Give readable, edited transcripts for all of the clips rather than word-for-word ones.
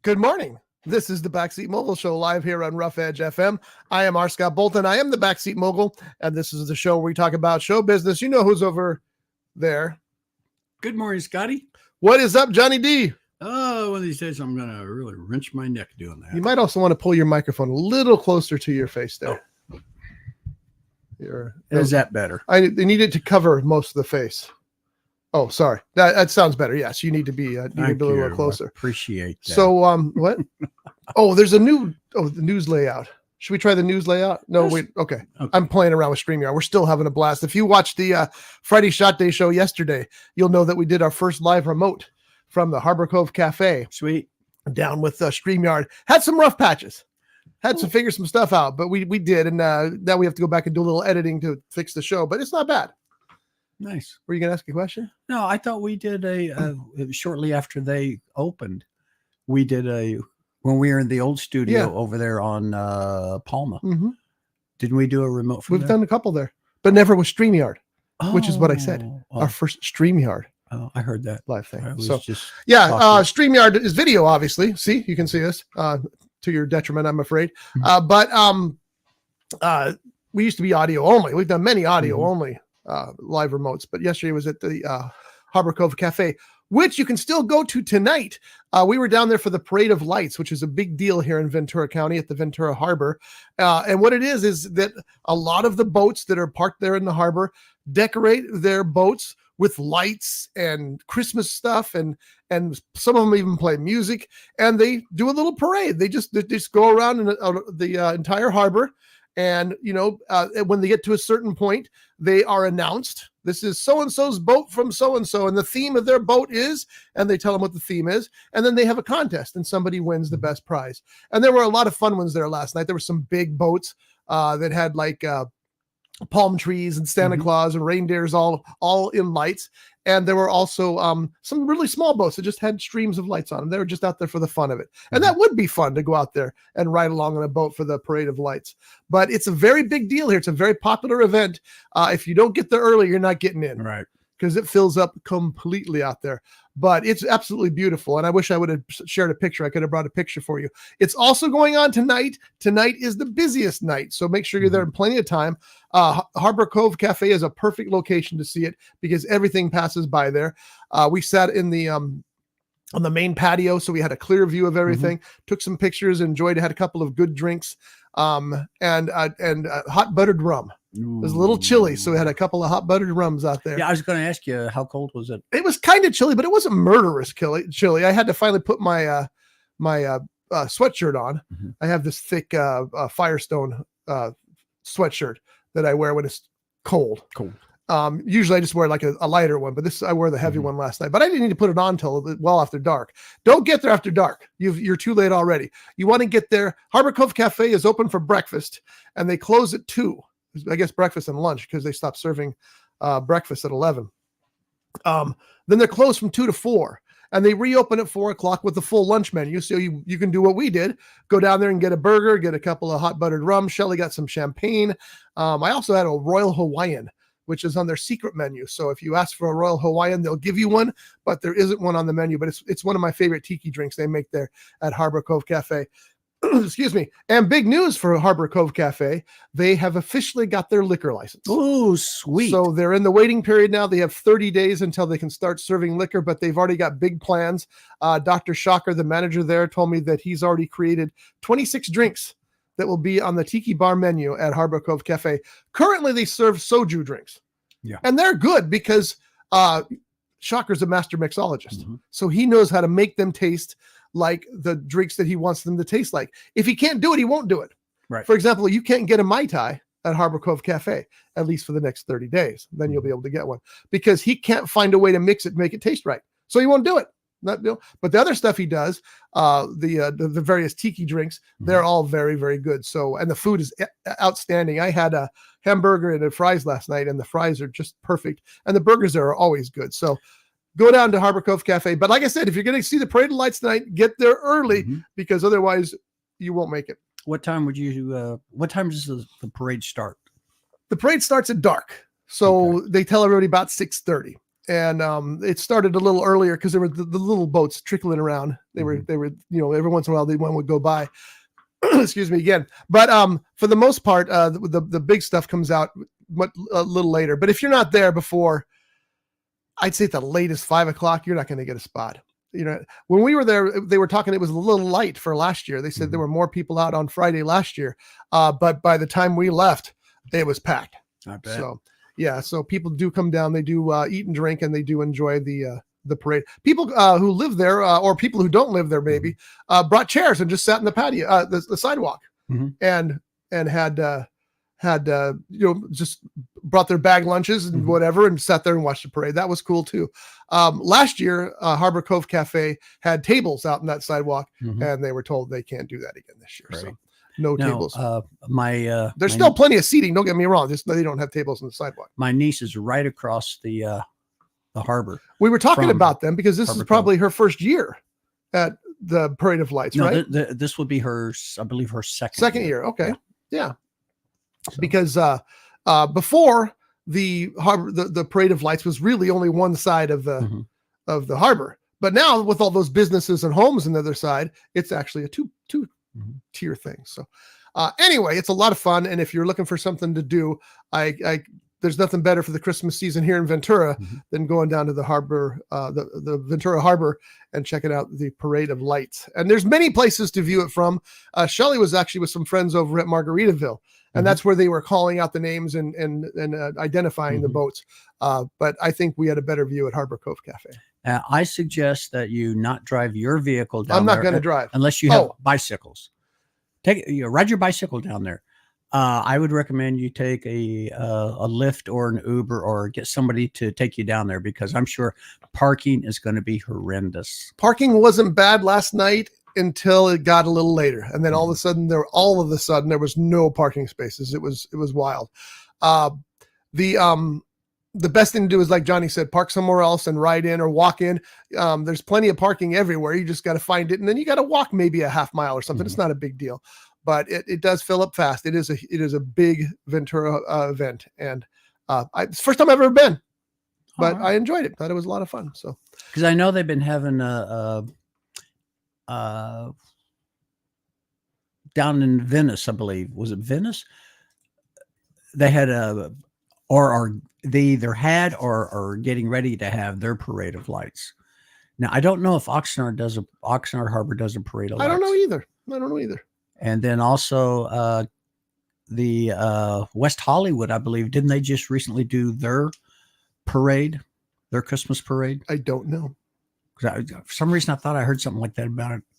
Good morning. This is the Backseat Mogul Show live here on Rough Edge FM. I am R. Scott Bolton. I am the Backseat Mogul, and this is the show where we talk about show business. You know who's over there. Good morning, Scotty. What is up, Johnny D? Oh, one of these days I'm going to really wrench my neck doing that. You might also want to pull your microphone a little closer to your face there. Is that better? I need it to cover most of the face. Oh, sorry. That sounds better. Yes, you need to be a little closer. Appreciate that. So, what? Oh, there's the news layout. Should we try the news layout? No, wait. Okay. I'm playing around with StreamYard. We're still having a blast. If you watched the Friday Shot Day show yesterday, you'll know that we did our first live remote from the Harbor Cove Cafe. Sweet. Down with StreamYard. Had some rough patches. Had to figure some stuff out, but we did. And now we have to go back and do a little editing to fix the show, but it's not bad. Nice. Were you going to ask a question? No, I thought we did shortly after they opened, when we were in the old studio over there on Palma. Mm-hmm. Didn't we do a remote from We've done a couple there, but never with StreamYard, which is what I said. Oh. Our first StreamYard. Oh, I heard that. Live thing. Talking. StreamYard is video, obviously. See, you can see us to your detriment, I'm afraid. Mm-hmm. But we used to be audio only. We've done many audio only live remotes, but yesterday was at the Harbor Cove Cafe, which you can still go to tonight. We were down there for the Parade of Lights, which is a big deal here in Ventura County at the Ventura Harbor. And what it is that a lot of the boats that are parked there in the harbor decorate their boats with lights and Christmas stuff, and some of them even play music, and they do a little parade. They just go around in the entire harbor. And, when they get to a certain point, they are announced. This is so-and-so's boat from so-and-so, and the theme of their boat is, and they tell them what the theme is. And then they have a contest, and somebody wins the best prize. And there were a lot of fun ones there last night. There were some big boats that had like palm trees and Santa Claus and reindeers all in lights. And there were also some really small boats that just had streams of lights on them. They were just out there for the fun of it. And that would be fun to go out there and ride along on a boat for the Parade of Lights. But it's a very big deal here. It's a very popular event. If you don't get there early, you're not getting in. Right. Because it fills up completely out there. But it's absolutely beautiful. And I wish I would have shared a picture. I could have brought a picture for you. It's also going on tonight. Tonight is the busiest night. So make sure you're there in plenty of time. Harbor Cove Cafe is a perfect location to see it because everything passes by there. We sat in the on the main patio, so we had a clear view of everything. Took some pictures, enjoyed it, had a couple of good drinks, and hot buttered rum. It was a little chilly, so we had a couple of hot buttered rums out there. Yeah, I was going to ask you, how cold was it? It was kind of chilly, but it wasn't murderous chilly. I had to finally put my sweatshirt on. I have this thick Firestone sweatshirt that I wear when it's cold. Usually I just wear like a lighter one, but I wore the heavy one last night. But I didn't need to put it on till well after dark. Don't get there after dark. You're too late already. You want to get there. Harbor Cove Cafe is open for breakfast, and they close at 2. I guess breakfast and lunch because they stopped serving breakfast at 11. Then they're closed from 2 to 4, and they reopen at 4 o'clock with the full lunch menu. So you can do what we did, go down there and get a burger, get a couple of hot buttered rum. Shelly got some champagne. I also had a Royal Hawaiian, which is on their secret menu. So if you ask for a Royal Hawaiian, they'll give you one, but there isn't one on the menu. But it's one of my favorite tiki drinks they make there at Harbor Cove Cafe. Excuse me. And big news for Harbor Cove Cafe. They have officially got their liquor license. Oh, sweet. So they're in the waiting period now. They have 30 days until they can start serving liquor, but they've already got big plans. Dr. Shocker, the manager there, told me that he's already created 26 drinks that will be on the tiki bar menu at Harbor Cove Cafe. Currently, they serve soju drinks. Yeah. And they're good because Shocker's a master mixologist. So he knows how to make them taste like the drinks that he wants them to taste like. If he can't do it, he won't do it. Right. For example, you can't get a Mai Tai at Harbor Cove Cafe, at least for the next 30 days. Then you'll be able to get one because he can't find a way to mix it, make it taste right. So he won't do it. But the other stuff he does, the various tiki drinks, they're all very, very good. So, and the food is outstanding. I had a hamburger and fries last night, and the fries are just perfect. And the burgers there are always good. So go down to Harbor Cove Cafe. But like I said, if you're going to see the Parade of Lights tonight, get there early because otherwise you won't make it. What time would you, what time does the parade start? The parade starts at dark. So they tell everybody about 6:30. And it started a little earlier because there were the little boats trickling around. They were, every once in a while one would go by. Excuse me again. But for the most part, the big stuff comes out a little later. But if you're not there before, I'd say at the latest 5 o'clock, you're not going to get a spot. When we were there, they were talking, it was a little light for last year. They said there were more people out on Friday last year. But by the time we left, it was packed. I bet. So, yeah. So people do come down, they do eat and drink, and they do enjoy the parade. People who live there or people who don't live there, maybe brought chairs and just sat in the patio, the sidewalk and had just brought their bag lunches and whatever and sat there and watched the parade. That was cool too. Last year, Harbor Cove Cafe had tables out in that sidewalk, and they were told they can't do that again this year. Right. So no tables. There's still plenty of seating. Don't get me wrong. They don't have tables on the sidewalk. My niece is right across the harbor. We were talking about them because this is probably her first year at the Parade of Lights, right? This would be I believe her second year. Okay. Yeah. So. Because before the harbor, the Parade of Lights was really only one side of the harbor, but now with all those businesses and homes on the other side, it's actually a two tier thing. So anyway, it's a lot of fun, and if you're looking for something to do, there's nothing better for the Christmas season here in Ventura than going down to the harbor, the Ventura Harbor, and checking out the Parade of Lights. And there's many places to view it from. Shelley was actually with some friends over at Margaritaville, and that's where they were calling out the names and identifying the boats. But I think we had a better view at Harbor Cove Cafe. I suggest that you not drive your vehicle down. I'm not going to drive unless you have bicycles. Ride your bicycle down there. I would recommend you take a Lyft or an Uber or get somebody to take you down there, because I'm sure parking is going to be horrendous. Parking wasn't bad last night until it got a little later, and then all of a sudden there was no parking spaces. It was wild. The best thing to do is, like Johnny said, park somewhere else and ride in or walk in. There's plenty of parking everywhere. You just got to find it, and then you got to walk maybe a half mile or something. It's not a big deal. But it does fill up fast. It is a big Ventura event, and it's the first time I've ever been, but I enjoyed it. Thought it was a lot of fun. So, because I know they've been having down in Venice, I believe, was it Venice? They had they either had or are getting ready to have their Parade of Lights. Now I don't know if Oxnard Harbor does a Parade of Lights. I don't know either. And then also the West Hollywood, I believe, didn't they just recently do their parade, their Christmas parade? I don't know. For some reason, I thought I heard something like that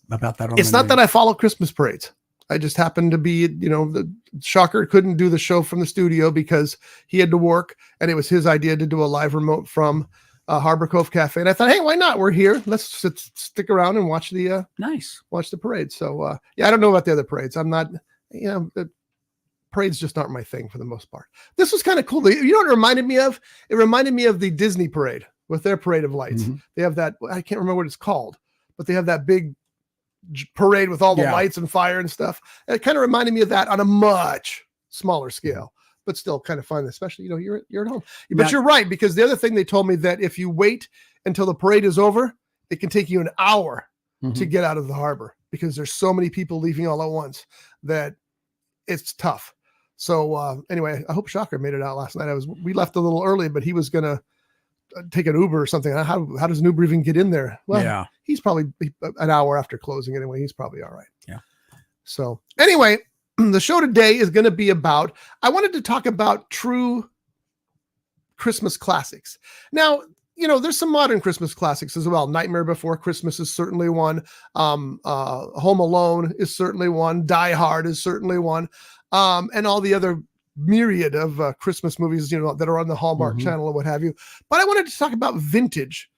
about that. It's not that I follow Christmas parades. I just happened to be, the Shocker couldn't do the show from the studio because he had to work, and it was his idea to do a live remote from Harbor Cove Cafe. And I thought, hey, why not? We're here. Let's stick around and watch the watch the parade. So I don't know about the other parades. I'm not, the parades just aren't my thing for the most part. This was kind of cool. You know what it reminded me of? It reminded me of the Disney parade with their Parade of Lights. They have that, I can't remember what it's called, but they have that big parade with all the lights and fire and stuff. It kind of reminded me of that on a much smaller scale, but still kind of fun, especially, you're at home. But you're right, because the other thing they told me that if you wait until the parade is over, it can take you an hour to get out of the harbor, because there's so many people leaving all at once that it's tough. So anyway, I hope Shocker made it out last night. We left a little early, but he was going to take an Uber or something. How does an Uber even get in there? Well, he's probably an hour after closing anyway. He's probably all right. Yeah. So anyway, the show today is going to be I wanted to talk about true Christmas classics. Now, there's some modern Christmas classics as well. Nightmare Before Christmas is certainly one. Home Alone is certainly one. Die Hard is certainly one. And all the other myriad of Christmas movies, that are on the Hallmark channel or what have you. But I wanted to talk about vintage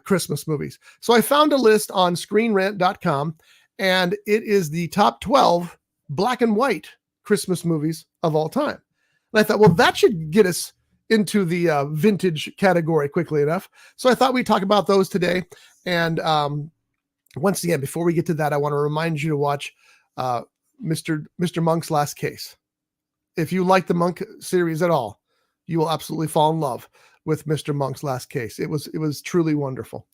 Christmas movies. So I found a list on screenrant.com, and it is the top 12 black and white Christmas movies of all time. And I thought, well, that should get us into the vintage category quickly enough. So I thought we'd talk about those today. And once again, before we get to that, I want to remind you to watch Mr. Monk's Last Case. If you like the Monk series at all, you will absolutely fall in love with Mr. Monk's last case. It was truly wonderful.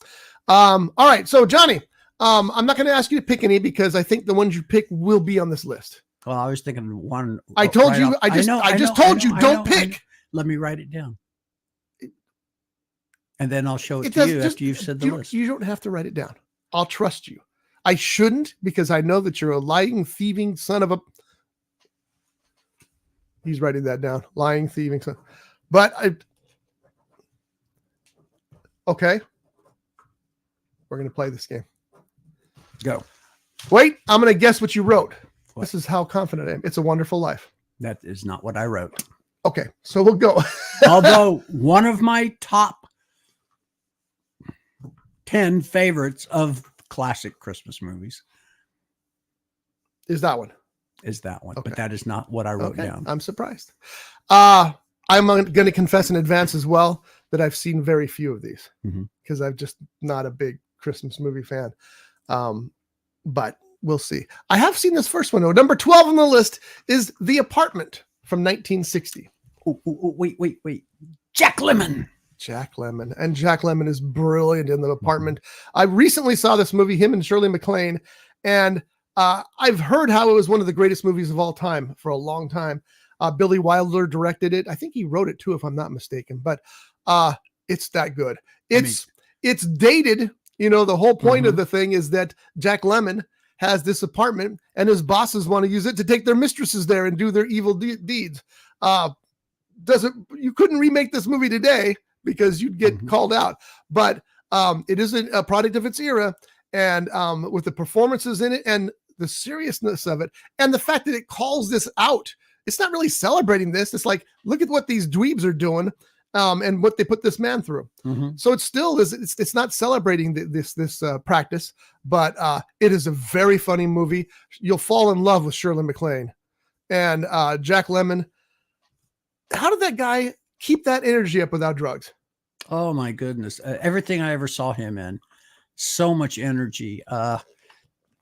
All right, so Johnny, I'm not going to ask you to pick any because I think the ones you pick will be on this list. Well, I was thinking one. I told you. I just told you don't pick. Let me write it down, and then I'll show it to you after you've said the list. You don't have to write it down. I'll trust you. I shouldn't because I know that you're a lying, thieving son of a. He's writing that down. Lying, thieving son. But okay. We're going to play this game. Go. Wait, I'm going to guess what you wrote. What? This is how confident I am. It's a Wonderful Life. That is not what I wrote. Okay, so we'll go. Although one of my top 10 favorites of classic Christmas movies is that one. Okay. But that is not what I wrote down. I'm surprised. I'm going to confess in advance as well that I've seen very few of these because I'm just not a big Christmas movie fan. But we'll see. I have seen this first one though. Number 12 on the list is The Apartment from 1960. Wait. Jack Lemmon. Jack Lemmon. And Jack Lemmon is brilliant in The Apartment. I recently saw this movie, him and Shirley MacLaine, and I've heard how it was one of the greatest movies of all time for a long time. Billy Wilder directed it. I think he wrote it too, if I'm not mistaken, but it's that good. It's dated. You know, the whole point of the thing is that Jack Lemmon has this apartment and his bosses want to use it to take their mistresses there and do their evil deeds. You couldn't remake this movie today because you'd get called out, but it is a product of its era. And with the performances in it and the seriousness of it and the fact that it calls this out, it's not really celebrating this. It's like, look at what these dweebs are doing and what they put this man through. So it still is, it's not celebrating this practice, but it is a very funny movie. You'll fall in love with Shirley MacLaine and Jack Lemmon. How did that guy keep that energy up without drugs? Oh my goodness. Everything I ever saw him in, so much energy.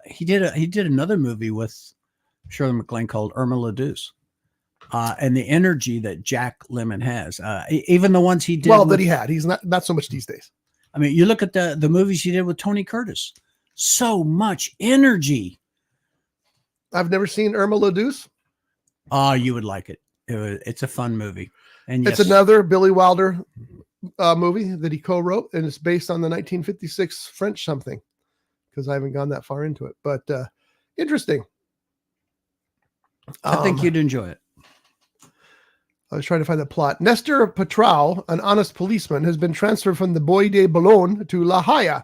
He did another movie with Shirley MacLaine called Irma La Douce. And the energy that Jack Lemmon has, even the ones he did. Well, that he had, he's not so much these days. I mean, you look at the movies he did with Tony Curtis, so much energy. I've never seen Irma La Douce. Oh, you would like it. It's a fun movie. And it's another Billy Wilder movie that he co-wrote, and it's based on the 1956 French something, because I haven't gone that far into it, but interesting. I think you'd enjoy it. I was trying to find the plot. Nestor Patrao, an honest policeman, has been transferred from the Bois de Boulogne to La Haye,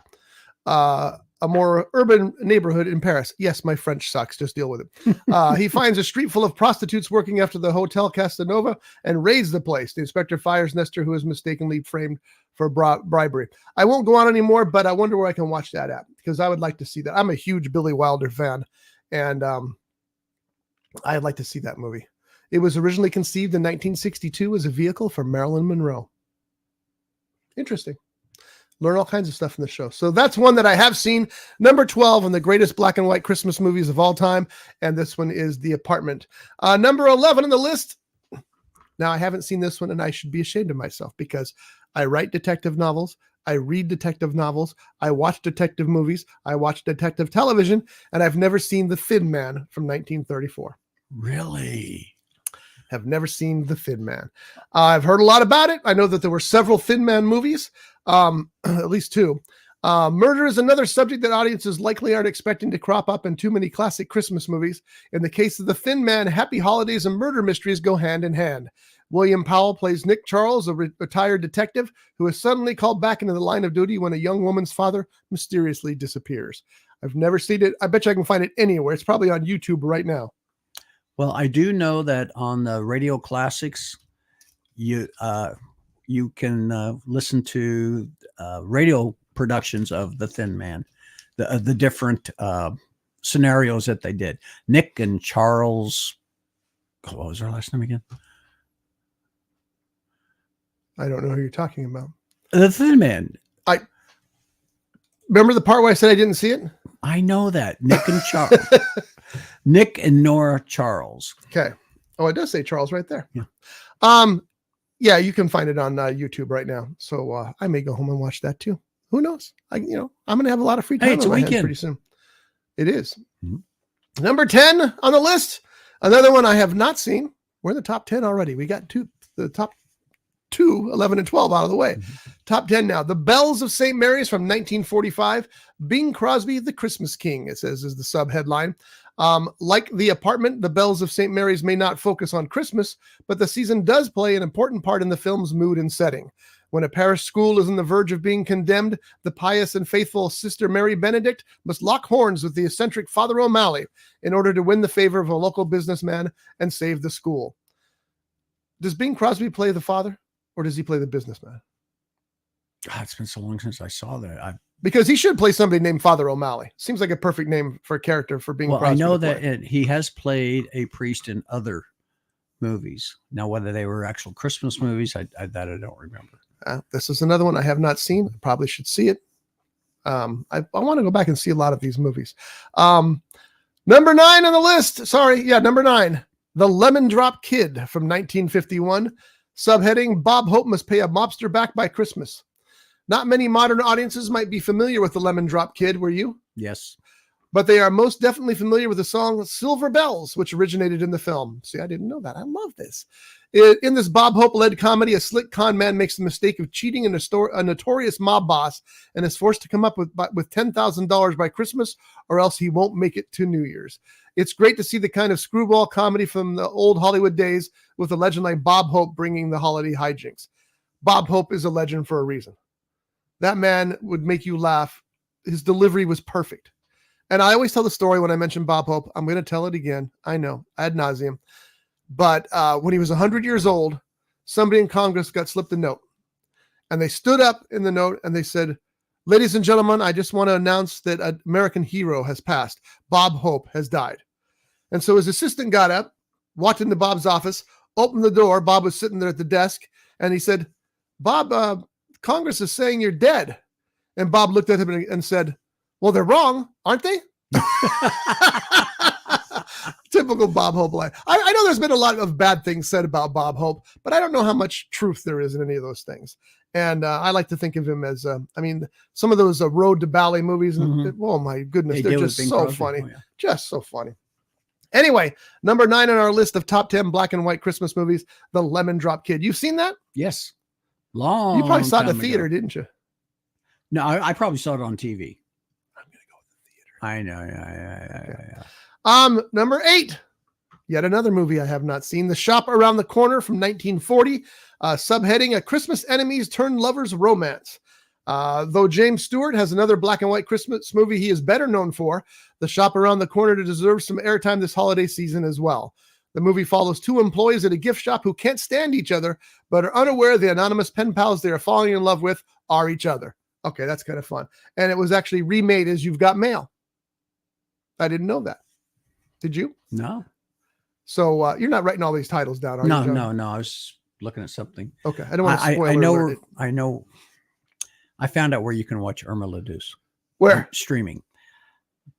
a more urban neighborhood in Paris. Yes, my French sucks. Just deal with it. He finds a street full of prostitutes working after the Hotel Casanova and raids the place. The inspector fires Nestor, who is mistakenly framed for bribery. I won't go on anymore, but I wonder where I can watch that at, because I would like to see that. I'm a huge Billy Wilder fan, and I'd like to see that movie. It was originally conceived in 1962 as a vehicle for Marilyn Monroe. Interesting. Learn all kinds of stuff in the show. So that's one that I have seen. Number 12 on the greatest black and white Christmas movies of all time. And this one is The Apartment. Number 11 on the list. Now, I haven't seen this one, and I should be ashamed of myself because I write detective novels. I read detective novels. I watch detective movies. I watch detective television. And I've never seen The Thin Man from 1934. Really? Have never seen The Thin Man. I've heard a lot about it. I know that there were several Thin Man movies, at least two. Murder is another subject that audiences likely aren't expecting to crop up in too many classic Christmas movies. In the case of The Thin Man, happy holidays and murder mysteries go hand in hand. William Powell plays Nick Charles, a retired detective who is suddenly called back into the line of duty when a young woman's father mysteriously disappears. I've never seen it. I bet you I can find it anywhere. It's probably on YouTube right now. Well, I do know that on the Radio Classics, you can listen to radio productions of The Thin Man, the different scenarios that they did. Nick and Charles. What was their last name again? I don't know who you're talking about. The Thin Man. I remember the part where I said I didn't see it. I know that. Nick and Charles. Nick and Nora Charles. Okay. Oh, it does say Charles right there. Yeah. Yeah, you can find it on YouTube right now. So I may go home and watch that too. Who knows? I'm going to have a lot of free time. Hey, it's a weekend pretty soon. It is. Mm-hmm. Number 10 on the list. Another one I have not seen. We're in the top 10 already. We got the top 2, 11 and 12 out of the way. Mm-hmm. Top 10 now. The Bells of St. Mary's from 1945. Bing Crosby, the Christmas King, it says is the sub headline. Like The Apartment, The Bells of St. Mary's may not focus on Christmas, but the season does play an important part in the film's mood and setting. When a parish school is on the verge of being condemned, the pious and faithful Sister Mary Benedict must lock horns with the eccentric Father O'Malley in order to win the favor of a local businessman and save the school. Does Bing Crosby play the father, or does he play the businessman? God, it's been so long since I saw that. Because he should play somebody named Father O'Malley. Seems like a perfect name for a character for Bing Crosby. I know that he has played a priest in other movies. Now, whether they were actual Christmas movies, I don't remember. This is another one I have not seen. I probably should see it. I want to go back and see a lot of these movies. Number 9 on the list. Number 9. The Lemon Drop Kid from 1951. Subheading, Bob Hope must pay a mobster back by Christmas. Not many modern audiences might be familiar with the Lemon Drop Kid, were you? Yes. But they are most definitely familiar with the song Silver Bells, which originated in the film. See, I didn't know that. I love this. In this Bob Hope-led comedy, a slick con man makes the mistake of cheating a notorious mob boss and is forced to come up with $10,000 by Christmas, or else he won't make it to New Year's. It's great to see the kind of screwball comedy from the old Hollywood days with a legend like Bob Hope bringing the holiday hijinks. Bob Hope is a legend for a reason. That man would make you laugh. His delivery was perfect. And I always tell the story when I mention Bob Hope. I'm going to tell it again. I know, ad nauseum. But when he was 100 years old, somebody in Congress got slipped a note. And they stood up in the note and they said, "Ladies and gentlemen, I just want to announce that an American hero has passed. Bob Hope has died." And so his assistant got up, walked into Bob's office, opened the door. Bob was sitting there at the desk. And he said, "Bob, Congress is saying you're dead." And Bob looked at him and said, "Well, they're wrong, aren't they?" Typical Bob Hope line. I know there's been a lot of bad things said about Bob Hope, but I don't know how much truth there is in any of those things. And I like to think of him as, some of those Road to Ballet movies. And, oh my goodness, they're just so funny. Oh, yeah. Just so funny. Anyway, number 9 on our list of top 10 black and white Christmas movies, The Lemon Drop Kid. You've seen that? Yes. You probably saw it in the theater, didn't you? No, I probably saw it on TV. I'm going to go to the theater. I know. Yeah. Number 8, yet another movie I have not seen. The Shop Around the Corner from 1940. Subheading, A Christmas Enemies Turn Lovers Romance. Though James Stewart has another black and white Christmas movie he is better known for, The Shop Around the Corner deserves some airtime this holiday season as well. The movie follows 2 employees at a gift shop who can't stand each other, but are unaware the anonymous pen pals they are falling in love with are each other. Okay, that's kind of fun. And it was actually remade as You've Got Mail. I didn't know that. Did you? No. So you're not writing all these titles down, are you, John? No. I was looking at something. Okay, I don't want to spoil it. I know. I found out where you can watch Irma La Douce. Where? Streaming.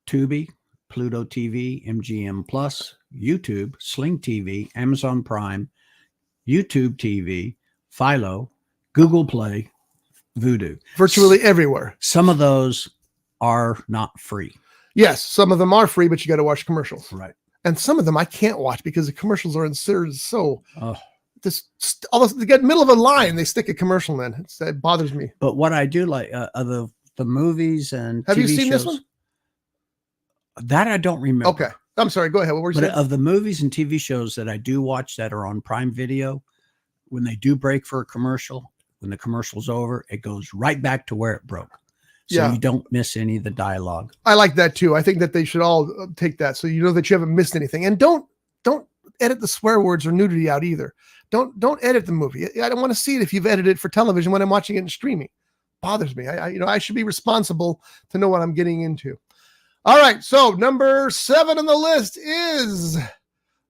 Tubi, Pluto TV, MGM Plus, YouTube, Sling TV, Amazon Prime, YouTube TV, Philo, Google Play, Vudu. Virtually everywhere. Some of those are not free. Yes, some of them are free, but you got to watch commercials. Right. And some of them I can't watch because the commercials are inserted so. Almost they get middle of a line, they stick a commercial in. It bothers me. But what I do like the movies and have TV you seen shows, this one? That I don't remember. Okay, I'm sorry. Go ahead. What were you saying? Of the movies and TV shows that I do watch that are on Prime Video, when they do break for a commercial, when the commercial's over, it goes right back to where it broke. So you don't miss any of the dialogue. I like that too. I think that they should all take that so you know that you haven't missed anything. And don't edit the swear words or nudity out either. Don't edit the movie. I don't want to see it if you've edited it for television when I'm watching it in streaming. Bothers me. I should be responsible to know what I'm getting into. All right. So number 7 on the list is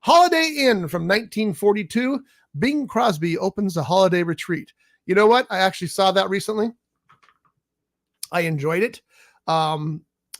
Holiday Inn from 1942. Bing Crosby opens a holiday retreat. You know what? I actually saw that recently. I enjoyed it.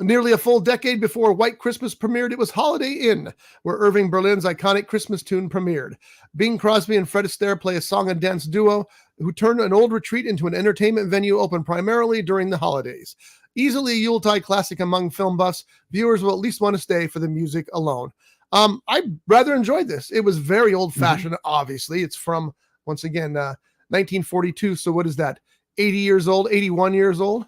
Nearly a full decade before White Christmas premiered, it was Holiday Inn, where Irving Berlin's iconic Christmas tune premiered. Bing Crosby and Fred Astaire play a song and dance duo who turned an old retreat into an entertainment venue open primarily during the holidays. Easily a Yuletide classic among film buffs, viewers will at least want to stay for the music alone. I rather enjoyed this. It was very old-fashioned, obviously. It's from, once again, 1942. So what is that? 80 years old, 81 years old?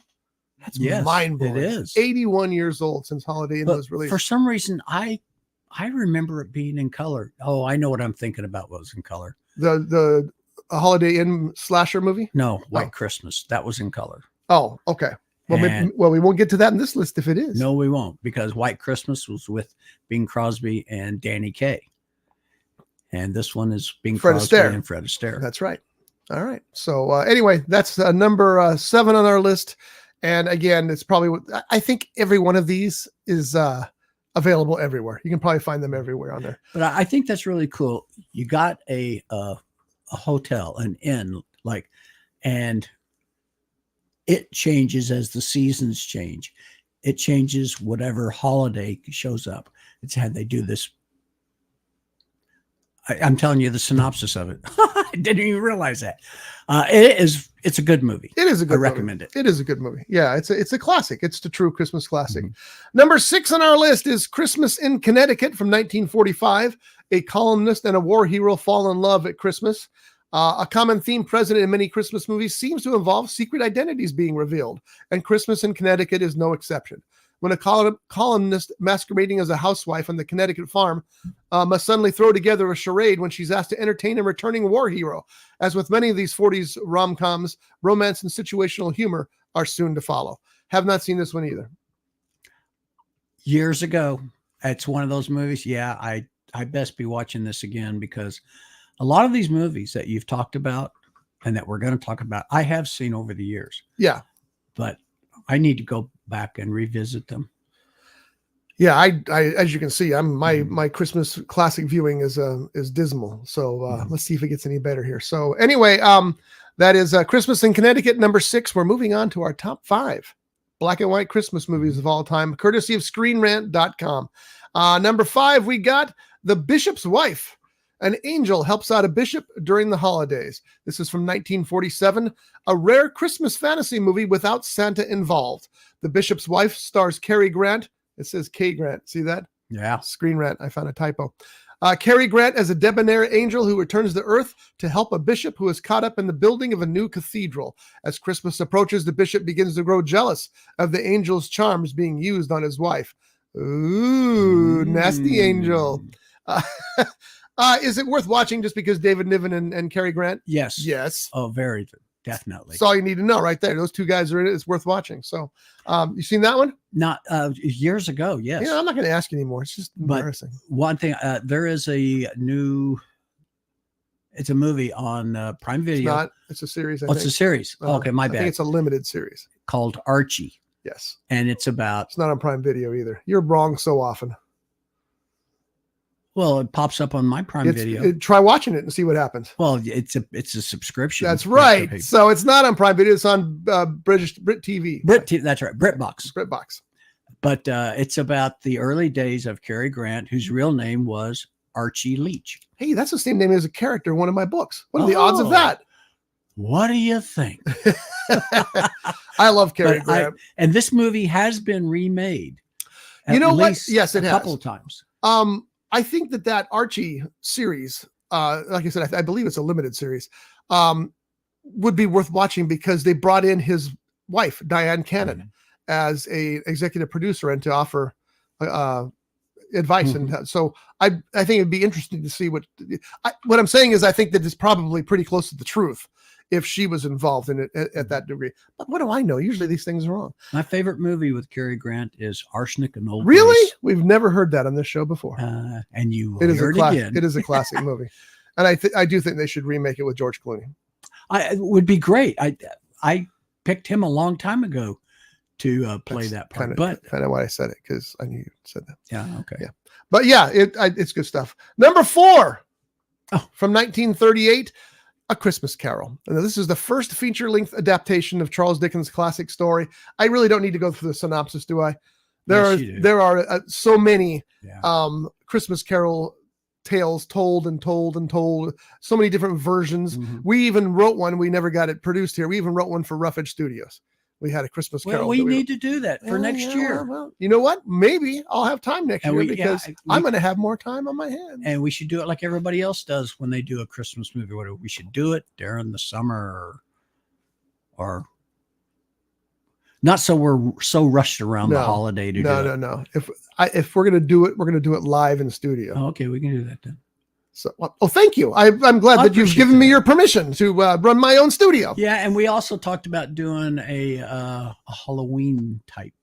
That's mind-blowing. It is 81 years old since Holiday Inn was released. For some reason, I remember it being in color. Oh, I know what I'm thinking about. What was in color? The Holiday Inn slasher movie? No, White Christmas. That was in color. Oh, okay. Well, we won't get to that in this list if it is. No, we won't, because White Christmas was with Bing Crosby and Danny Kaye, and this one is Bing Crosby and Fred Astaire. That's right. All right. So anyway, that's number 7 on our list. And again, it's probably, I think every one of these is available everywhere. You can probably find them everywhere on there. But I think that's really cool. You got a hotel, an inn, and it changes as the seasons change. It changes whatever holiday shows up. It's how they do this. I'm telling you the synopsis of it. I didn't even realize that. It's a good movie. It is a good movie. I recommend it. It is a good movie. Yeah, it's a classic. It's the true Christmas classic. Number 6 on our list is Christmas in Connecticut from 1945. A columnist and a war hero fall in love at Christmas. A common theme present in many Christmas movies seems to involve secret identities being revealed, and Christmas in Connecticut is no exception. When a columnist masquerading as a housewife on the Connecticut farm must suddenly throw together a charade when she's asked to entertain a returning war hero. As with many of these 40s rom-coms, romance and situational humor are soon to follow. Have not seen this one either. Years ago, it's one of those movies. Yeah, I best be watching this again, because a lot of these movies that you've talked about and that we're going to talk about, I have seen over the years. Yeah. But I need to go back and revisit them. Yeah, I as you can see, my Christmas classic viewing is dismal. So let's see if it gets any better here. So anyway, that is Christmas in Connecticut, number 6. We're moving on to our top 5 black and white Christmas movies of all time, courtesy of ScreenRant.com. Number 5, we got The Bishop's Wife. An angel helps out a bishop during the holidays. This is from 1947, a rare Christmas fantasy movie without Santa involved. The Bishop's Wife stars Cary Grant. It says K. Grant. See that? Yeah. Screen Rant. I found a typo. Cary Grant as a debonair angel who returns to Earth to help a bishop who is caught up in the building of a new cathedral. As Christmas approaches, the bishop begins to grow jealous of the angel's charms being used on his wife. Ooh, nasty angel. Is it worth watching just because David Niven and Cary Grant? Yes. Yes. Oh, very definitely. That's all you need to know right there. Those two guys are in it. It's worth watching. So you seen that one? Not years ago. Yes. Yeah, I'm not going to ask anymore. It's just embarrassing. One thing, there is it's a movie on Prime Video. It's a series. It's a series. Okay, my bad. I think it's a limited series called Archie. Yes. And it's not on Prime Video either. You're wrong so often. Well, it pops up on my Prime Video. Try watching it and see what happens. Well, it's a subscription. That's right. So it's not on Prime Video. It's on Brit TV. That's right. BritBox. BritBox. But it's about the early days of Cary Grant, whose real name was Archie Leach. Hey, that's the same name as a character in one of my books. What are the odds of that? What do you think? I love Cary Grant. And this movie has been remade. You know what? Yes, it has. A couple of times. I think that Archie series, like I said, I believe it's a limited series, would be worth watching because they brought in his wife, Diane Cannon, as a executive producer and to offer advice. And so I think it'd be interesting to see what I'm saying is I think that it's probably pretty close to the truth if she was involved in it at that degree. But what do I know? Usually these things are wrong. My favorite movie with Cary Grant is Arsenic and Old Really? Grease. We've never heard that on this show before. And you it is heard a again. It is a classic movie. And I do think they should remake it with George Clooney. It would be great. I picked him a long time ago to play that part. Kind of why I said it, because I knew you said that. Yeah, okay. Yeah. But yeah, it's good stuff. Number 4 from 1938, A Christmas Carol. And this is the first feature-length adaptation of Charles Dickens' classic story. I really don't need to go through the synopsis, do I? There are so many Yeah. Christmas Carol tales told and told and told. So many different versions. Mhm. We even wrote one. We never got it produced here. We even wrote one for Rough Edge Studios. We had a Christmas Carol. Well, we need to do that for next year. Well, you know what? Maybe I'll have time next year because I'm going to have more time on my hands. And we should do it like everybody else does when they do a Christmas movie. We should do it during the summer or not, so we're so rushed around the holiday to do it. No. If we're going to do it, we're going to do it live in the studio. Oh, okay, we can do that then. So, thank you. I'm glad that you've given me your permission to run my own studio. Yeah, and we also talked about doing a Halloween type.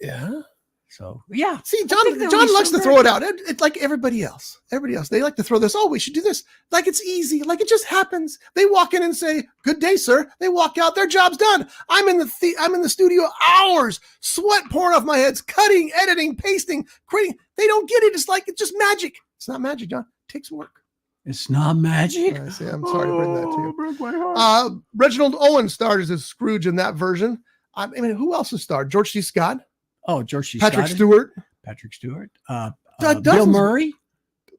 Yeah. So yeah. See, John likes to throw it out. It's like everybody else. They like to throw this. Oh, we should do this. Like it's easy. Like it just happens. They walk in and say, "Good day, sir." They walk out. Their job's done. I'm in the studio hours, sweat pouring off my head, cutting, editing, pasting, creating. They don't get it. It's just magic. It's not magic, John. It takes work. It's not magic. I see. I'm sorry to bring that to you. Broke my heart. Reginald Owen stars as Scrooge in that version. I mean, who else has starred? George C. Scott. Oh, George C. Patrick Scott. Stewart. Bill Murray.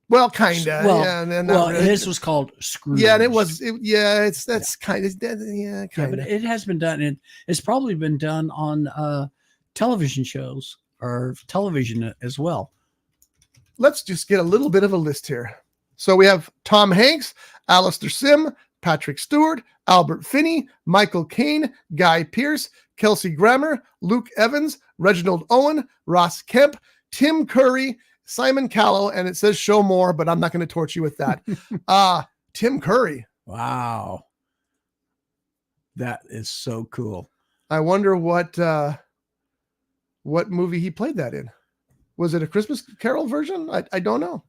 Well, kind of. Well, his was called Scrooge. Yeah, and it was. That's kind of. Yeah, kind but of. it has been done, and it's probably been done on television shows or television as well. Let's just get a little bit of a list here. So we have Tom Hanks, Alistair Sim, Patrick Stewart, Albert Finney, Michael Caine, Guy Pearce, Kelsey Grammer, Luke Evans, Reginald Owen, Ross Kemp, Tim Curry, Simon Callow, and it says show more, but I'm not going to torture you with that. Tim Curry. Wow. That is so cool. I wonder what movie he played that in. Was it a Christmas Carol version? I don't know.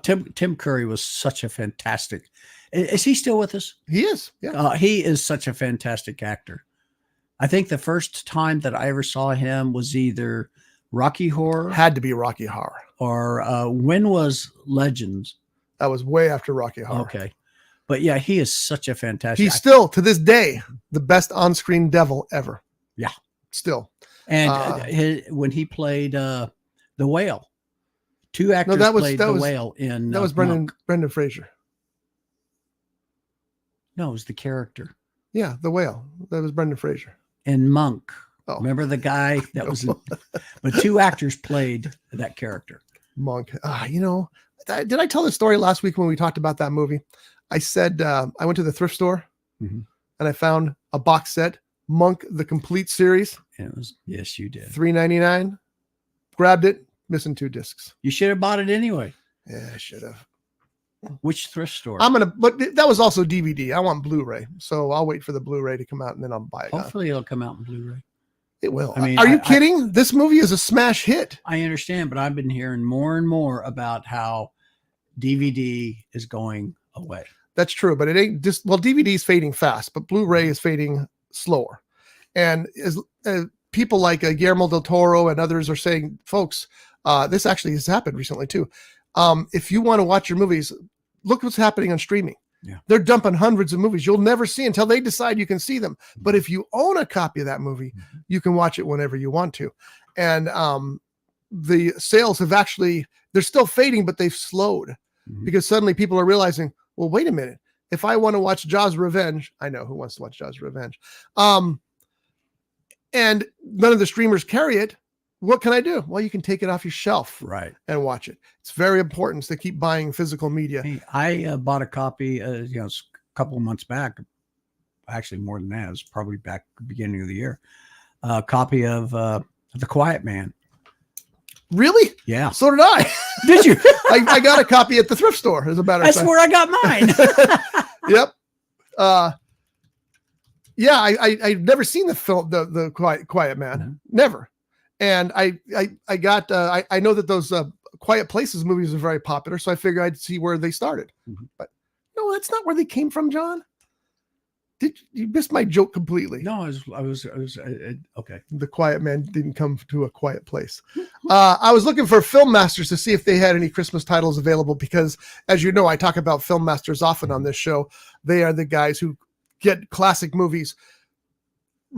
Tim Curry was such a fantastic. Is he still with us? He is. Yeah. He is such a fantastic actor. I think the first time that I ever saw him was either Rocky Horror. Had to be Rocky Horror. Or when was Legends? That was way after Rocky Horror. Okay. But yeah, he is such a fantastic. He's still, to this day, the best on-screen devil ever. Yeah. Still. And when he played the whale, two actors played the whale in. That was Brendan Fraser. No, it was the character. Yeah, the whale. That was Brendan Fraser. And Monk. Oh. Remember the guy that was but two actors played that character. Monk. Did I tell the story last week when we talked about that movie? I said I went to the thrift store and I found a box set, Monk the complete series. It was, yes, you did. $3.99. Grabbed it, missing 2 discs. You should have bought it anyway. Yeah, I should have. Which thrift store? But that was also DVD. I want Blu-ray, so I'll wait for the Blu-ray to come out and then I'll buy it. Hopefully, it'll come out in Blu-ray. It will. I mean, are you kidding? This movie is a smash hit. I understand, but I've been hearing more and more about how DVD is going away. That's true, but it ain't just. Well, DVD is fading fast, but Blu-ray is fading slower. And as people like Guillermo del Toro and others are saying, folks, this actually has happened recently too. If you want to watch your movies, look what's happening on streaming. Yeah. They're dumping hundreds of movies you'll never see until they decide you can see them. But if you own a copy of that movie, you can watch it whenever you want to. And the sales have they're still fading, but they've slowed because suddenly people are realizing, well, wait a minute. If I want to watch Jaws Revenge, I know who wants to watch Jaws Revenge. And none of the streamers carry it. What can I do? Well, you can take it off your shelf, right, and watch it. It's very important to keep buying physical media. Hey, I bought a copy, a couple of months back. Actually, more than that. It was probably back at the beginning of the year. A copy of The Quiet Man. Really? Yeah. So did I. Did you? I got a copy at the thrift store. As a matter of fact, that's where I got mine. Yep. Yeah, I've never seen the film, the Quiet Man. Never. And I know that those Quiet Places movies are very popular, so I figured I'd see where they started. But no, that's not where they came from, John. Did you missed my joke completely? No, I was okay. The Quiet Man didn't come to a quiet place. I was looking for Film Masters to see if they had any Christmas titles available because, as you know, I talk about Film Masters often on this show. They are the guys who get classic movies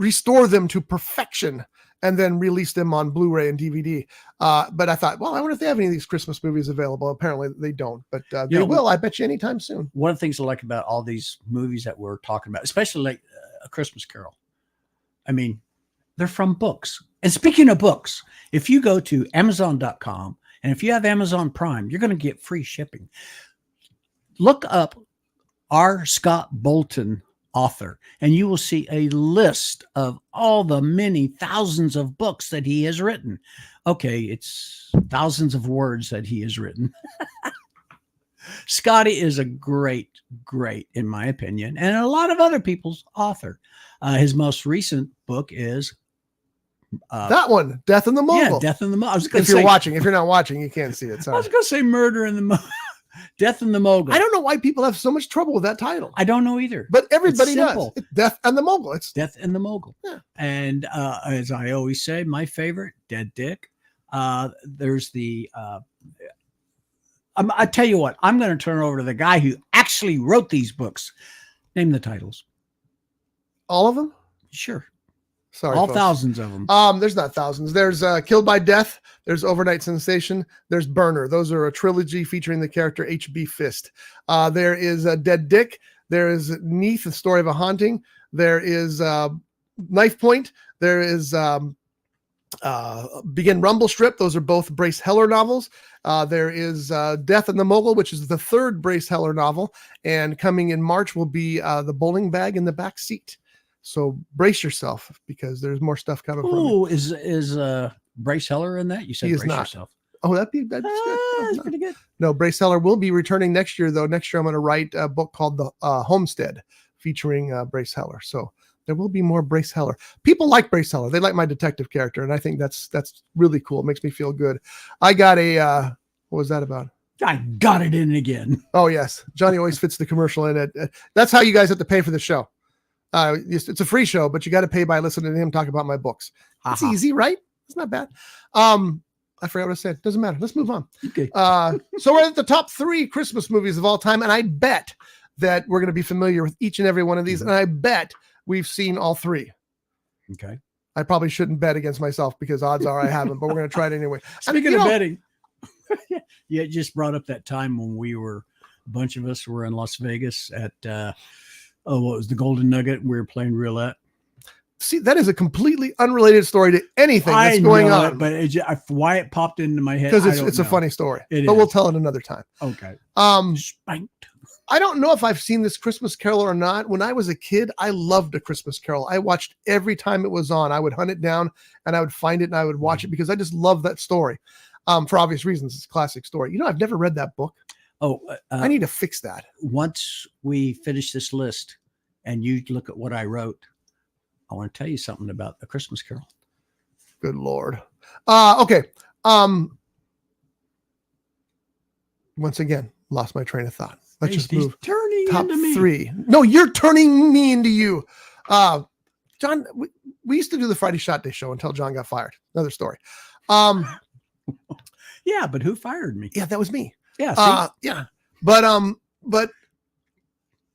restore them to perfection and then release them on Blu-ray and DVD. But I thought, well, I wonder if they have any of these Christmas movies available. Apparently they don't, but they will, I bet you, anytime soon. One of the things I like about all these movies that we're talking about, especially like A Christmas Carol, I mean, they're from books. And speaking of books, if you go to Amazon.com, and if you have Amazon Prime, you're going to get free shipping. Look up R. Scott Bolton author, and you will see a list of all the many thousands of books that he has written. Okay, it's thousands of words that he has written. Scotty is a great, in my opinion, and a lot of other people's author. His most recent book is that one, Death in the Mogul. Yeah, Death in the Mogul. If you're watching, if you're not watching, you can't see it. Sorry. I was going to say Murder in the Mogul. Death in the Mogul. I don't know why people have so much trouble with that title. I don't know either. But everybody does. It's Death and the Mogul. It's Death and the Mogul. Yeah. And as I always say, my favorite, Dead Dick. There's the I tell you what, I'm going to turn over to the guy who actually wrote these books. Name the titles. All of them? Sure. Sorry, all folks. Thousands of them. There's not thousands. There's Killed by Death. There's Overnight Sensation. There's Burner. Those are a trilogy featuring the character H.B. Fist. There is Dead Dick. There is Neath, The Story of a Haunting. There is Knife Point. There is Begin Rumble Strip. Those are both Brace Heller novels. There is Death in the Mogul, which is the third Brace Heller novel. And coming in March will be The Bowling Bag in the Backseat. So brace yourself because there's more stuff coming. Oh, is Brace Heller in that? You said brace yourself. Oh, that's good. That's pretty good. No, Brace Heller will be returning next year, though. Next year, I'm going to write a book called The Homestead featuring Brace Heller. So there will be more Brace Heller. People like Brace Heller. They like my detective character, and I think that's really cool. It makes me feel good. I got a what was that about? I got it in again. Oh, yes. Johnny always fits the commercial in it. That's how you guys have to pay for the show. It's a free show, but you got to pay by listening to him talk about my books. It's easy, right? It's not bad. I forgot what I said. Doesn't matter. Let's move on. Okay. So we're at the top 3 Christmas movies of all time, and I bet that we're going to be familiar with each and every one of these, and I bet we've seen all 3. Okay. I probably shouldn't bet against myself because odds are I haven't, but we're going to try it anyway. Speaking of betting, yeah, it just brought up that time when a bunch of us were in Las Vegas at what was the Golden Nugget? We were playing roulette. See, that is a completely unrelated story to anything that's going on. But why it popped into my head? Because it's a funny story. But we'll tell it another time. Okay. Spanked. I don't know if I've seen this Christmas Carol or not. When I was a kid, I loved A Christmas Carol. I watched every time it was on. I would hunt it down and I would find it and I would watch it because I just love that story. For obvious reasons, it's a classic story. I've never read that book. Oh, I need to fix that. Once we finish this list and you look at what I wrote, I want to tell you something about A Christmas Carol. Good Lord. Okay. Once again, lost my train of thought. Let's just move. Turning top into me. 3. No, you're turning me into you. John, we used to do the Friday Shot Day show until John got fired. Another story. Yeah, but who fired me? Yeah, that was me. Yeah. Yeah. But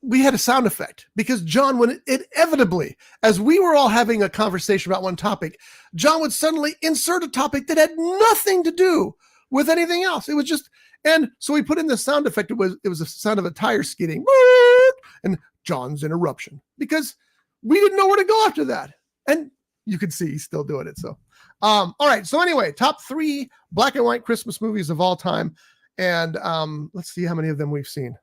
we had a sound effect because John, when it inevitably, as we were all having a conversation about one topic, John would suddenly insert a topic that had nothing to do with anything else. It was just, and so we put in the sound effect. It was the sound of a tire skidding and John's interruption because we didn't know where to go after that. And you could see he's still doing it. So, all right. So anyway, top 3 black and white Christmas movies of all time. And let's see how many of them we've seen.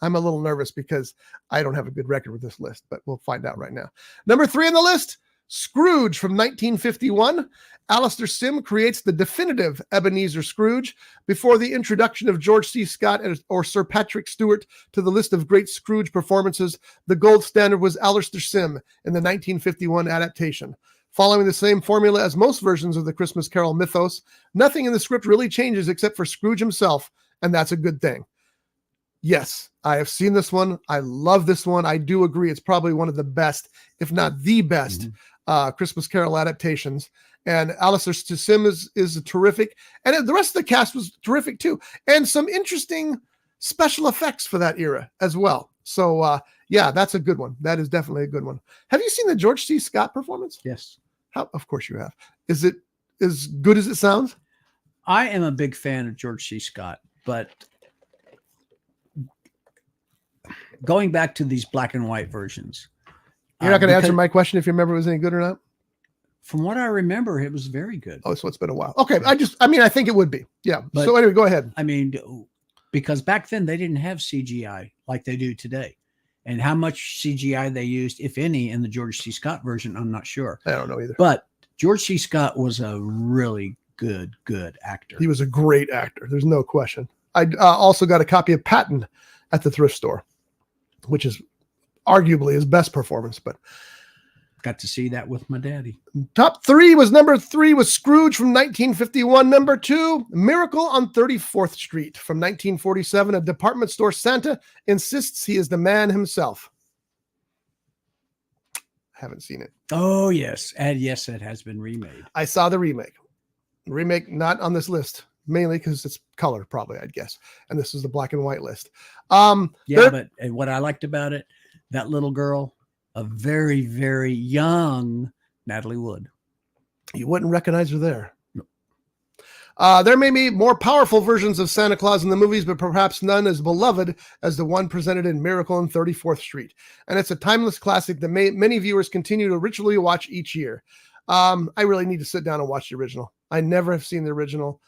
I'm a little nervous because I don't have a good record with this list, but we'll find out right now. Number 3 on the list, Scrooge from 1951. Alistair Sim creates the definitive Ebenezer Scrooge. Before the introduction of George C. Scott or Sir Patrick Stewart to the list of great Scrooge performances, the gold standard was Alistair Sim in the 1951 adaptation. Following the same formula as most versions of the Christmas Carol mythos, nothing in the script really changes except for Scrooge himself, and that's a good thing. Yes, I have seen this one. I love this one. I do agree. It's probably one of the best, if not the best, Christmas Carol adaptations. And Alistair Sim is terrific. And the rest of the cast was terrific too. And some interesting special effects for that era as well. So Yeah, that's a good one. That is definitely a good one. Have you seen the George C. Scott performance? Yes. Of course you have. Is it as good as it sounds? I am a big fan of George C. Scott, but going back to these black and white versions. You're not going to answer my question if you remember it was any good or not? From what I remember, it was very good. Oh, so it's been a while. Okay. I think it would be. Yeah. But, so anyway, go ahead. I mean, because back then they didn't have CGI like they do today. And how much CGI they used, if any, in the George C. Scott version, I'm not sure. I don't know either. But George C. Scott was a really good actor. He was a great actor. There's no question. I also got a copy of Patton at the thrift store, which is arguably his best performance, but got to see that with my daddy. Number 3 was Scrooge from 1951. Number 2, Miracle on 34th Street from 1947. A department store Santa insists he is the man himself. Haven't seen it. Oh, yes. And yes, it has been remade. I saw the remake. Remake not on this list, mainly because it's color, probably, I'd guess. And this is the black and white list. But what I liked about it, that little girl, a very, very young Natalie Wood. You wouldn't recognize her there. No. There may be more powerful versions of Santa Claus in the movies, but perhaps none as beloved as the one presented in Miracle on 34th Street. And it's a timeless classic that many viewers continue to ritually watch each year. I really need to sit down and watch the original. I never have seen the original.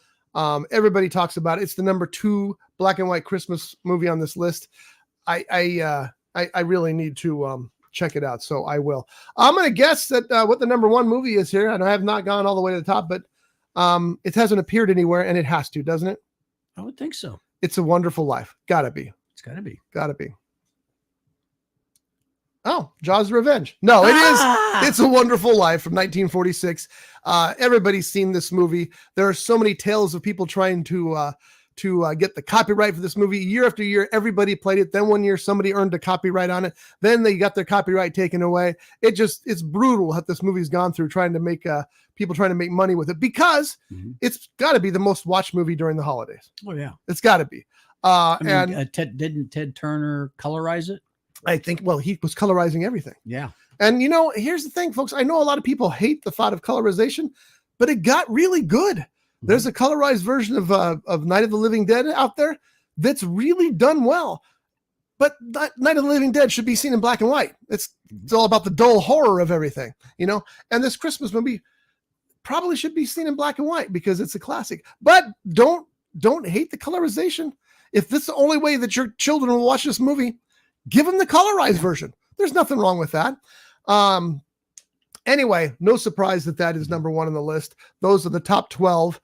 Everybody talks about it. It's the number 2 black and white Christmas movie on this list. I really need to check it out, so I will. I'm going to guess that what the number 1 movie is here, and I have not gone all the way to the top, but it hasn't appeared anywhere, and it has to, doesn't it? I would think so. It's a Wonderful Life. Gotta be. It's gotta be. Gotta be. Oh, Jaws' Revenge. No, it is. It's a Wonderful Life from 1946. Everybody's seen this movie. There are so many tales of people trying to get the copyright for this movie. Year after year, everybody played it. Then one year, somebody earned a copyright on it. Then they got their copyright taken away. It's brutal what this movie's gone through trying to make people trying to make money with it, because it's got to be the most watched movie during the holidays. Oh yeah, it's got to be. Didn't Ted Turner colorize it? I think. Well, he was colorizing everything. Yeah. And here's the thing, folks. I know a lot of people hate the thought of colorization, but it got really good. There's a colorized version of Night of the Living Dead out there that's really done well. But Night of the Living Dead should be seen in black and white. It's all about the dull horror of everything, And this Christmas movie probably should be seen in black and white because it's a classic. But don't hate the colorization. If this is the only way that your children will watch this movie, give them the colorized version. There's nothing wrong with that. Anyway, no surprise that is number 1 on the list. Those are the top 12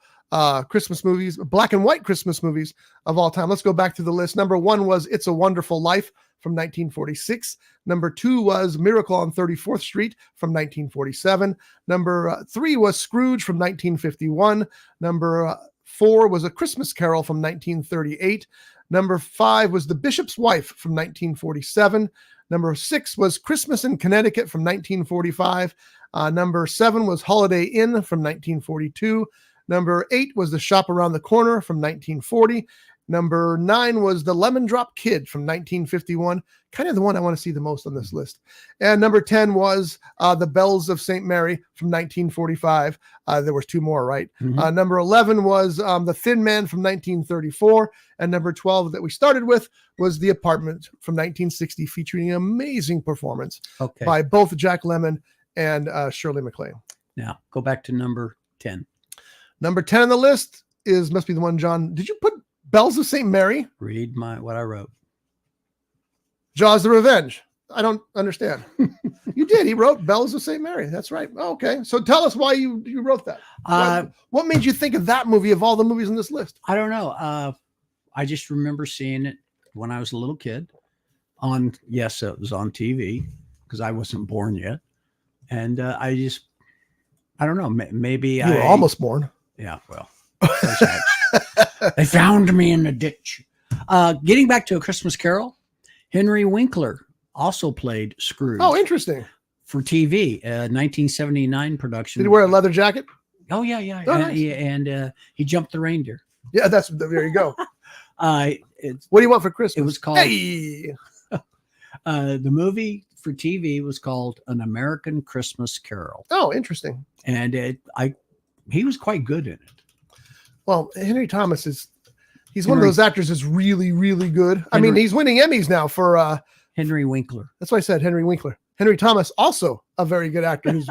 Christmas movies, black and white Christmas movies of all time. Let's go back to the list. Number 1 was It's a Wonderful Life from 1946. Number 2 was Miracle on 34th Street from 1947. Number 3 was Scrooge from 1951. Number 4 was A Christmas Carol from 1938. Number 5 was The Bishop's Wife from 1947. Number 6 was Christmas in Connecticut from 1945. Number 7 was Holiday Inn from 1942. Number 8 was The Shop Around the Corner from 1940. Number 9 was The Lemon Drop Kid from 1951. Kind of the one I want to see the most on this list. And number 10 was The Bells of St. Mary from 1945. There was 2 more, right? Number 11 was The Thin Man from 1934. And number 12 that we started with was The Apartment from 1960, featuring an amazing performance by both Jack Lemmon and Shirley MacLaine. Now, go back to number 10. Number 10 on the list must be the one, John. Did you put Bells of St. Mary? Read what I wrote. Jaws the Revenge. I don't understand. You did. He wrote Bells of St. Mary. That's right. Okay. So tell us why you wrote that. What made you think of that movie of all the movies on this list? I don't know. I just remember seeing it when I was a little kid yes, it was on TV because I wasn't born yet. And I don't know. Maybe you were almost born. Yeah. Well, they found me in the ditch. Getting back to A Christmas Carol, Henry Winkler also played Scrooge. Oh, interesting. For TV, 1979 production. Did he wear a leather jacket? Oh, yeah. Oh, and nice. He jumped the reindeer. Yeah, there you go. What do you want for Christmas? It was called. Hey! The movie for TV was called An American Christmas Carol, Oh, interesting. and he was quite good in it. Well, Henry Thomas he's one of those actors that's really, really good. I mean, he's winning Emmys now for Henry Winkler. That's why I said Henry Winkler. Henry Thomas, also a very good actor.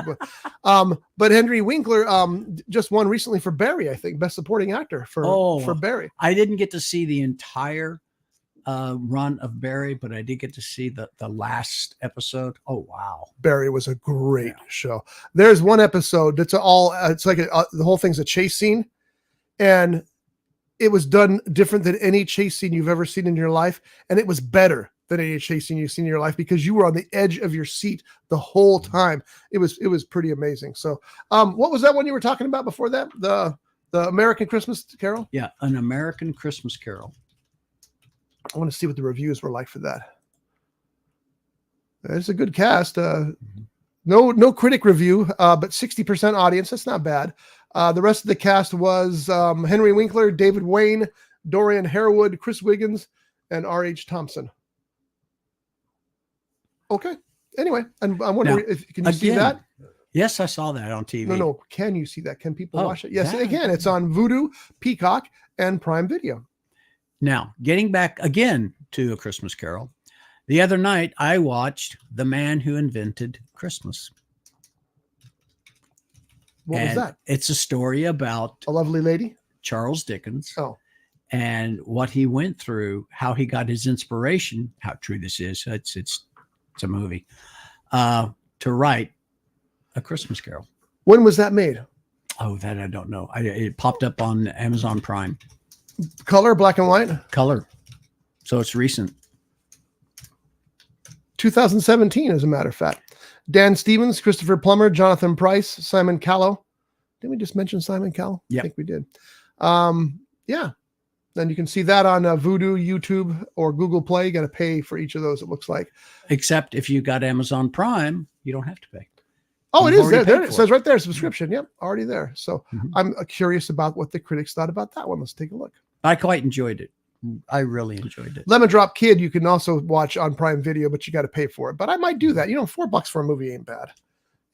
But Henry Winkler just won recently for Barry, I think, Best Supporting Actor for Barry. I didn't get to see the entire run of Barry, but I did get to see the last episode. Oh, wow. Barry was a great show. There's one episode that's it's like the whole thing's a chase scene, and it was done different than any chase scene you've ever seen in your life, and it was better than any chase scene you've seen in your life because you were on the edge of your seat the whole time. It was pretty amazing. So what was that one you were talking about before that? The American Christmas Carol? Yeah, An American Christmas Carol. I want to see what the reviews were like for that. It's a good cast. No critic review, but 60% audience. That's not bad. The rest of the cast was Henry Winkler, David Wayne, Dorian Harewood, Chris Wiggins, and R.H. Thompson. Okay. Anyway, and I'm wondering can you see that? Yes, I saw that on TV. No. Can you see that? Can people watch it? Yes. Again, it's on Vudu, Peacock, and Prime Video. Now, getting back again to A Christmas Carol, the other night I watched The Man Who Invented Christmas. What was that? It's a story about a lovely lady, Charles Dickens. Oh. And what he went through, how he got his inspiration, how true this is. It's a movie, to write A Christmas Carol. When was that made? Oh, that I don't know. It popped up on Amazon Prime. Color, black and white? Color. So it's recent. 2017, as a matter of fact. Dan Stevens, Christopher Plummer, Jonathan Price, Simon Callow. Didn't we just mention Simon Callow? Yeah. I think we did. Yeah. Then you can see that on Vudu, YouTube, or Google Play. You got to pay for each of those, it looks like. Except if you got Amazon Prime, you don't have to pay. Oh, it is there. There it says right there, subscription. Yep, already there. So I'm curious about what the critics thought about that one. Let's take a look. I quite enjoyed it. I really enjoyed it. Lemon Drop Kid, you can also watch on Prime Video, but you got to pay for it. But I might do that. $4 for a movie ain't bad,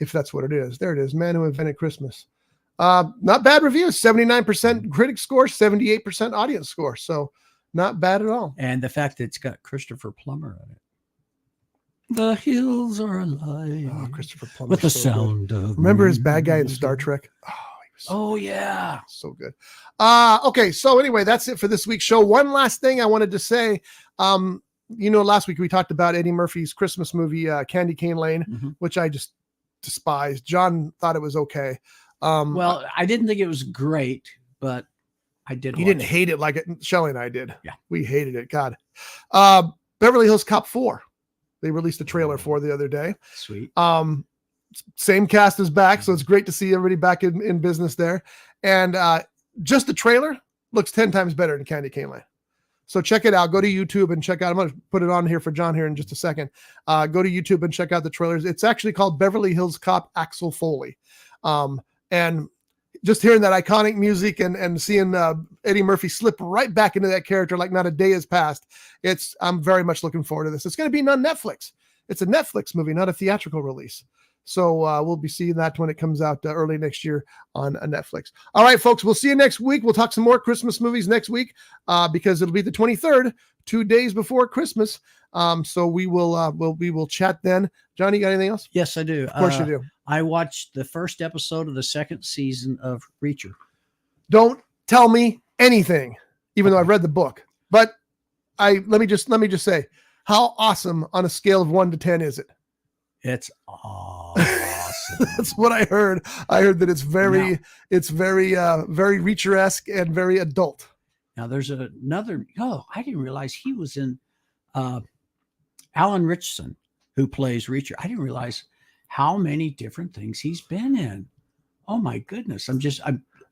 if that's what it is. There it is. Man Who Invented Christmas. Not bad reviews. 79% critic score, 78% audience score. So not bad at all. And the fact that it's got Christopher Plummer in it. The hills are alive. Oh, Christopher Plummer. With the sound of. Remember his bad guy in Star Trek? Yeah. So good. Okay. So anyway, that's it for this week's show. One last thing I wanted to say. Last week we talked about Eddie Murphy's Christmas movie, Candy Cane Lane, which I just despised. John thought it was okay. Well, I didn't think it was great, but I did. You didn't hate it like Shelley and I did. Yeah. We hated it. God. Beverly Hills Cop 4. They released a trailer for the other day. Sweet. Same cast is back, so it's great to see everybody back in business there. And just the trailer looks 10 times better than Candy Cane Lane. So check it out. Go to YouTube and check out. I'm going to put it on here for John here in just a second. Go to YouTube and check out the trailers. It's actually called Beverly Hills Cop Axel Foley. And just hearing that iconic music and seeing Eddie Murphy slip right back into that character like not a day has passed. I'm very much looking forward to this. It's going to be on Netflix. It's a Netflix movie, not a theatrical release. So we'll be seeing that when it comes out early next year on Netflix. All right, folks, we'll see you next week. We'll talk some more Christmas movies next week because it'll be the 23rd, 2 days before Christmas. So we will chat then. Johnny, you got anything else? Yes, I do. Of course you do. I watched the first episode of the second season of Reacher. Don't tell me anything, even though I've read the book. But let me just say, how awesome on a scale of 1 to 10 is it? It's awesome. That's what I heard. I heard that it's very Reacher-esque and very adult. Now there's another. Oh, I didn't realize he was in. Alan Richardson, who plays Reacher. I didn't realize how many different things he's been in. Oh my goodness!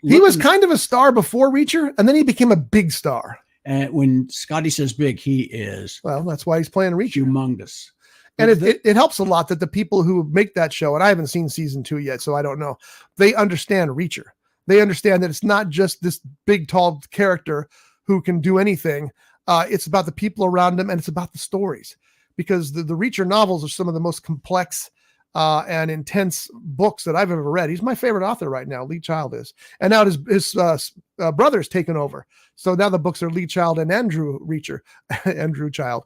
He was kind of a star before Reacher, and then he became a big star. And when Scotty says big, he is. Well, that's why he's playing Reacher. Humongous. And it helps a lot that the people who make that show, and I haven't seen season 2 yet, so I don't know, they understand Reacher. They understand that it's not just this big, tall character who can do anything. It's about the people around him, and it's about the stories. because the Reacher novels are some of the most complex and intense books that I've ever read. He's my favorite author right now. Lee Child is, and now his brother's taken over. So now the books are Lee Child and Andrew Reacher, Andrew Child.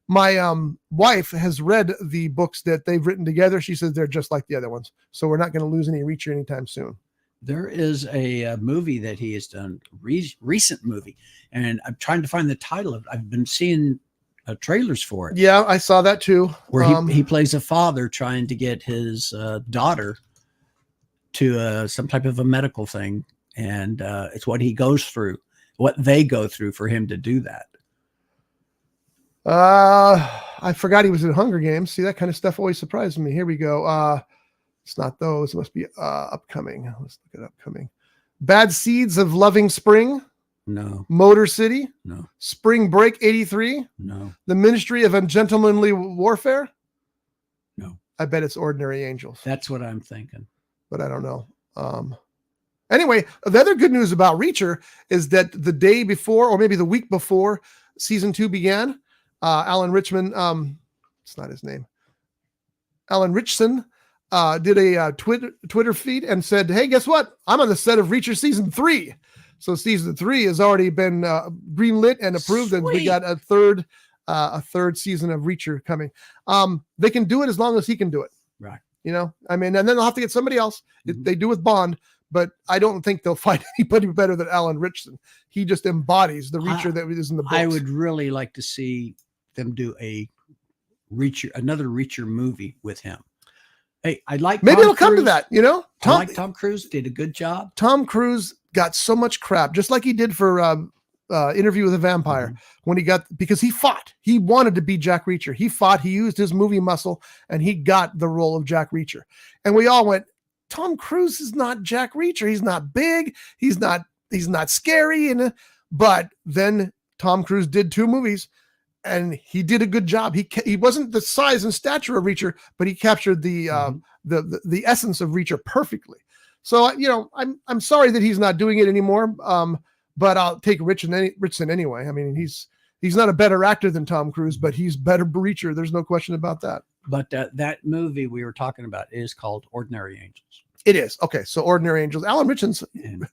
My wife has read the books that they've written together. She says they're just like the other ones. So we're not going to lose any Reacher anytime soon. There is a movie that he has done, recent movie, and I'm trying to find the title of it. I've been seeing trailers for it. Yeah, I saw that too. Where he plays a father trying to get his daughter to some type of a medical thing, and it's what he goes through, what they go through for him to do that. I forgot he was in Hunger Games. See, that kind of stuff always surprises me. Here we go. It's not those. It must be upcoming. Let's look at upcoming. Bad Seeds of Loving Spring. No. Motor City. No. Spring Break 83. No. The Ministry of Ungentlemanly Warfare. No. I bet it's Ordinary Angels. That's what I'm thinking. But I don't know. Anyway, the other good news about Reacher is that the day before, or maybe the week before season 2 began, Alan Richman, it's not his name, Alan Richson, did a Twitter feed and said, hey, guess what? I'm on the set of Reacher season 3. So season 3 has already been greenlit and approved. Sweet. And we got a third season of Reacher coming. They can do it as long as he can do it. Right. You know, I mean, and then they'll have to get somebody else. Mm-hmm. They do with Bond, but I don't think they'll find anybody better than Alan Richson. He just embodies the Reacher that is in the books. I would really like to see them do another Reacher movie with him. Hey, I'd like maybe it'll come to that, you know. Tom Cruise did a good job. Tom Cruise got so much crap, just like he did for Interview with a Vampire, when because he wanted to be Jack Reacher. He fought, he used his movie muscle, and he got the role of Jack Reacher. And we all went, Tom Cruise is not Jack Reacher. He's not big. He's not scary. But then Tom Cruise did 2 movies, and he did a good job. He wasn't the size and stature of Reacher, but he captured the essence of Reacher perfectly. So, you know, I'm sorry that he's not doing it anymore. But I'll take Richson anyway. I mean, he's not a better actor than Tom Cruise, but he's better Reacher. There's no question about that. But that movie we were talking about is called Ordinary Angels. It is. Okay. So Ordinary Angels, Alan Richardson.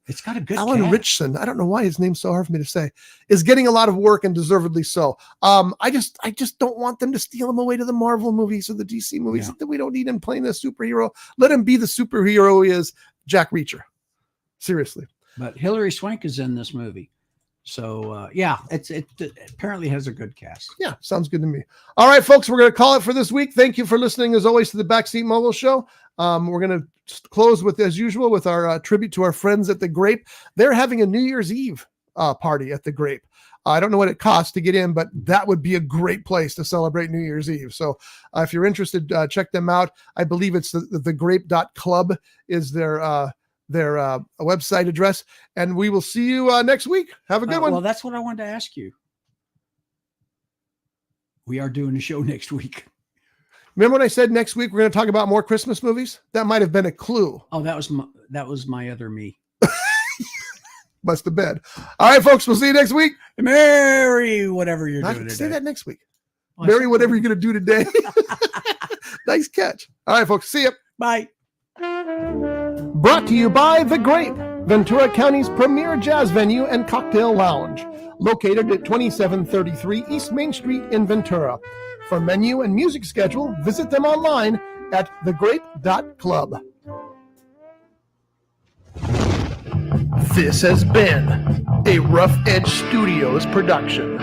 It's got a good Alan cast. Richardson. I don't know why his name's so hard for me to say, is getting a lot of work, and deservedly so. I just don't want them to steal him away to the Marvel movies or the DC movies. Yeah. That we don't need him playing a superhero. Let him be the superhero he is, Jack Reacher. Seriously. But Hilary Swank is in this movie. So, it apparently has a good cast. Yeah, sounds good to me. All right, folks, we're going to call it for this week. Thank you for listening, as always, to the Backseat Mogul Show. We're going to close with, as usual, with our tribute to our friends at the Grape. They're having a New Year's Eve party at the Grape. I don't know what it costs to get in, but that would be a great place to celebrate New Year's Eve. So if you're interested, check them out. I believe it's thegrape.club is their website address, and we will see you next week. Have a good one. Well, that's what I wanted to ask you. We are doing a show next week. Remember when I said next week we're going to talk about more Christmas movies? That might have been a clue. Oh, that was my other me. Must have been. All right, folks, we'll see you next week. Merry whatever you're doing today. Say that next week. Merry whatever you're going to do today. Nice catch. All right, folks, see you. Bye. Brought to you by The Grape, Ventura County's premier jazz venue and cocktail lounge, located at 2733 East Main Street in Ventura. For menu and music schedule, visit them online at thegrape.club. This has been a Rough Edge Studios production.